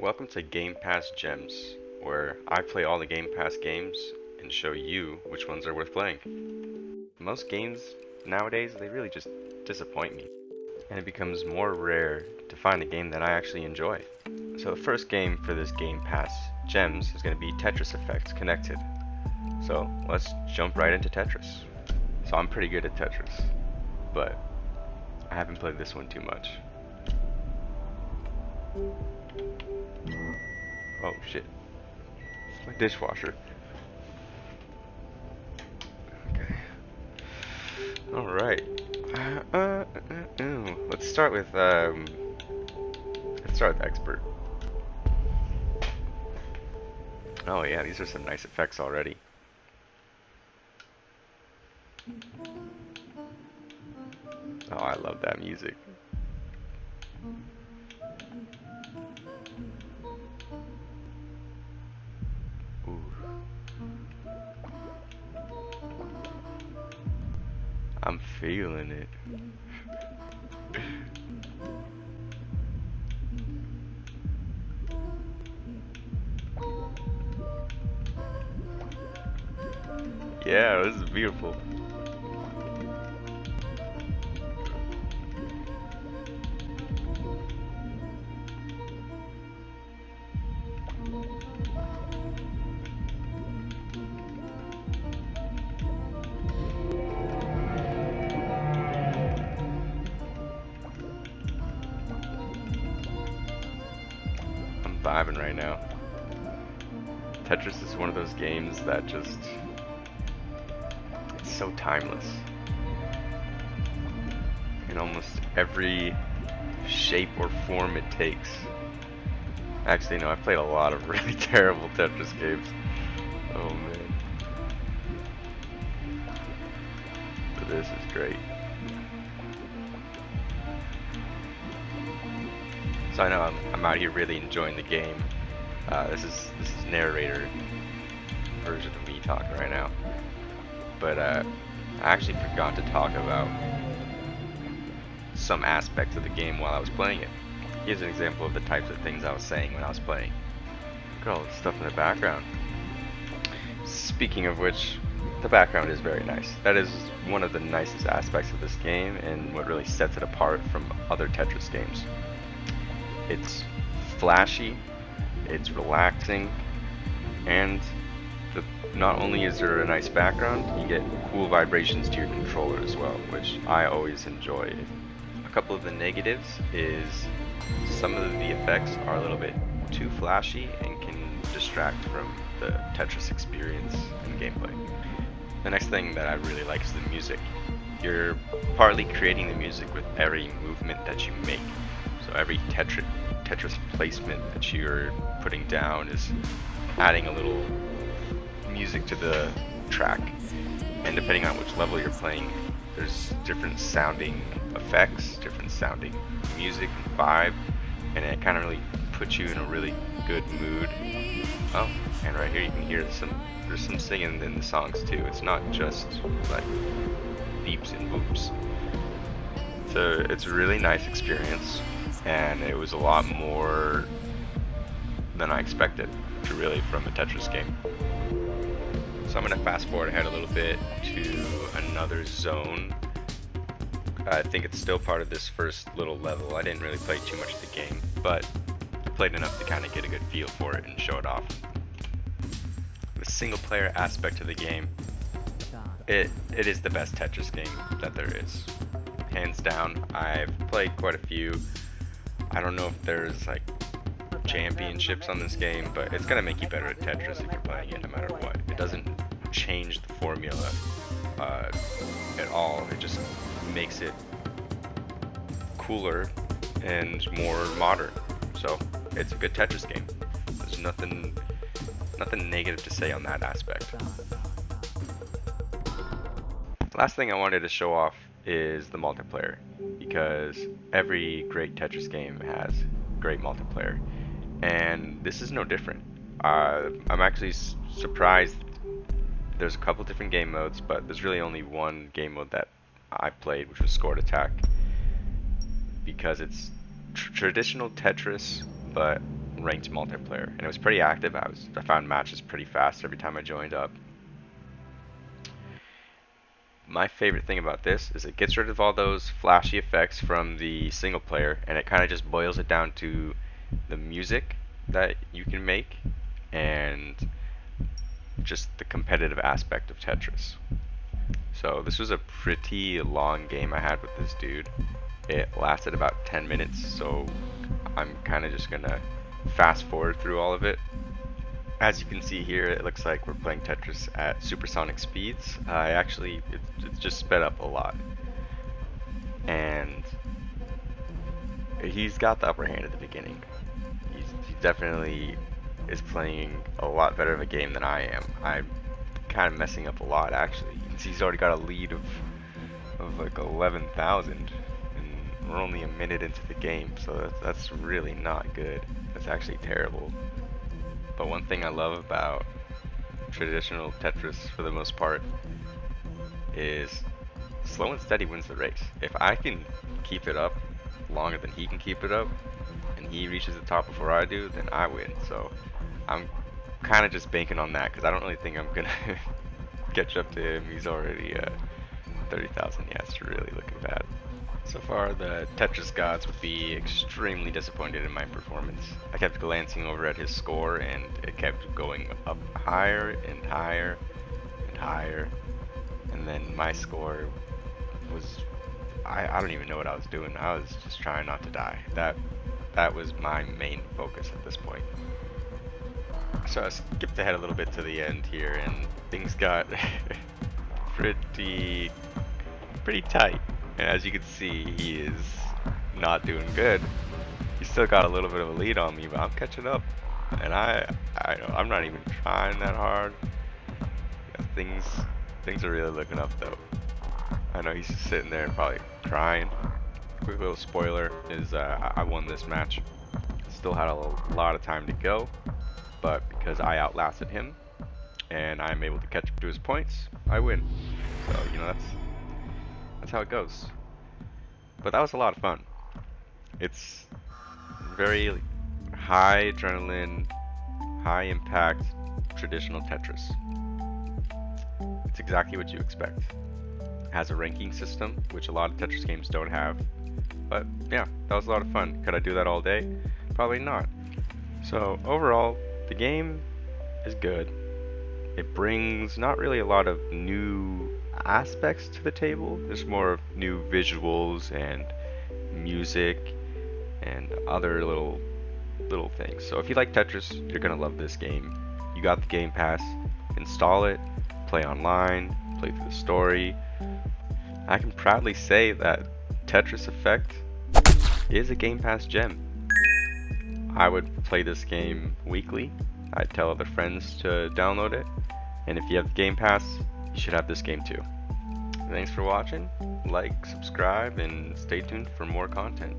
Welcome to Game Pass Gems, where I play all the Game Pass games and show you which ones are worth playing. Most games nowadays, they really just disappoint me, and it becomes more rare to find a game that I actually enjoy. So the first game for this Game Pass Gems is going to be Tetris Effect Connected. So let's jump right into Tetris. So I'm pretty good at Tetris, but I haven't played this one too much. Oh shit. It's my dishwasher. Okay. Alright. Let's start with expert. Oh yeah, these are some nice effects already. Oh, I love that music. Ooh. I'm feeling it. Yeah, this is beautiful. I'm vibing right now. Tetris is one of those games that just, it's so timeless. In almost every shape or form it takes. Actually, no, I've played a lot of really terrible Tetris games. Oh man. But this is great. So I know I'm out here really enjoying the game. This is narrator version of me talking right now. But I actually forgot to talk about some aspects of the game while I was playing it. Here's an example of the types of things I was saying when I was playing. Look at all the stuff in the background. Speaking of which, the background is very nice. That is one of the nicest aspects of this game and what really sets it apart from other Tetris games. It's flashy, it's relaxing, and not only is there a nice background, you get cool vibrations to your controller as well, which I always enjoy. A couple of the negatives is some of the effects are a little bit too flashy and can distract from the Tetris experience and gameplay. The next thing that I really like is the music. You're partly creating the music with every movement that you make. So every Tetris placement that you're putting down is adding a little music to the track. And depending on which level you're playing, there's different sounding effects, different sounding music and vibe, and it kind of really puts you in a really good mood. Oh, and right here you can hear there's some singing in the songs too. It's not just like beeps and boops. So it's a really nice experience, and it was a lot more than I expected from a Tetris game. So I'm going to fast forward ahead a little bit to another zone. I think it's still part of this first little level. I didn't really play too much of the game, but I played enough to kind of get a good feel for it and show it off. The single player aspect of the game, it is the best Tetris game that there is. Hands down. I've played quite a few. I don't know if there's like championships on this game, but it's gonna make you better at Tetris if you're playing it no matter what. It doesn't change the formula at all. It just makes it cooler and more modern. So it's a good Tetris game. There's nothing negative to say on that aspect. Last thing I wanted to show off is the multiplayer, because every great Tetris game has great multiplayer, and this is no different. I'm actually surprised. There's a couple different game modes, but there's really only one game mode that I played, which was Scored Attack, because it's traditional Tetris, but ranked multiplayer, and it was pretty active. I found matches pretty fast every time I joined up. My favorite thing about this is it gets rid of all those flashy effects from the single player, and it kind of just boils it down to the music that you can make and just the competitive aspect of Tetris. So this was a pretty long game I had with this dude. It lasted about 10 minutes, so I'm kind of just gonna fast forward through all of it. As you can see here, it looks like we're playing Tetris at supersonic speeds. It's just sped up a lot. And he's got the upper hand at the beginning. He definitely is playing a lot better of a game than I am. I'm kind of messing up a lot, actually. You can see he's already got a lead of like 11,000, and we're only a minute into the game, so that's really not good. That's actually terrible. But one thing I love about traditional Tetris, for the most part, is slow and steady wins the race. If I can keep it up longer than he can keep it up, and he reaches the top before I do, then I win. So I'm kind of just banking on that, because I don't really think I'm gonna catch up to him. He's already 30,000. Yeah, it's really looking bad. So far, the Tetris gods would be extremely disappointed in my performance. I kept glancing over at his score, and it kept going up higher and higher and higher. And then my score was, I don't even know what I was doing. I was just trying not to die. That was my main focus at this point. So I skipped ahead a little bit to the end here, and things got pretty tight. And as you can see, he is not doing good. He's still got a little bit of a lead on me, but I'm catching up. And I'm not even trying that hard. Yeah, things are really looking up though. I know he's just sitting there and probably crying. Quick little spoiler is I won this match. Still had a lot of time to go, but because I outlasted him and I'm able to catch up to his points, I win. So you know that's how it goes. But that was a lot of fun. It's very high adrenaline, high impact, traditional Tetris. It's exactly what you expect. It has a ranking system, which a lot of Tetris games don't have. But yeah, that was a lot of fun. Could I do that all day? Probably not. So overall, the game is good. It brings not really a lot of new aspects to the table. There's more new visuals and music and other little things. So if you like Tetris, you're gonna love this game. You got the Game Pass, install it, play online, play through the story. I can proudly say that Tetris Effect is a Game Pass gem. I would play this game weekly. I'd tell other friends to download it. And if you have the Game Pass, you should have this game too. Thanks for watching. Like, subscribe, and stay tuned for more content.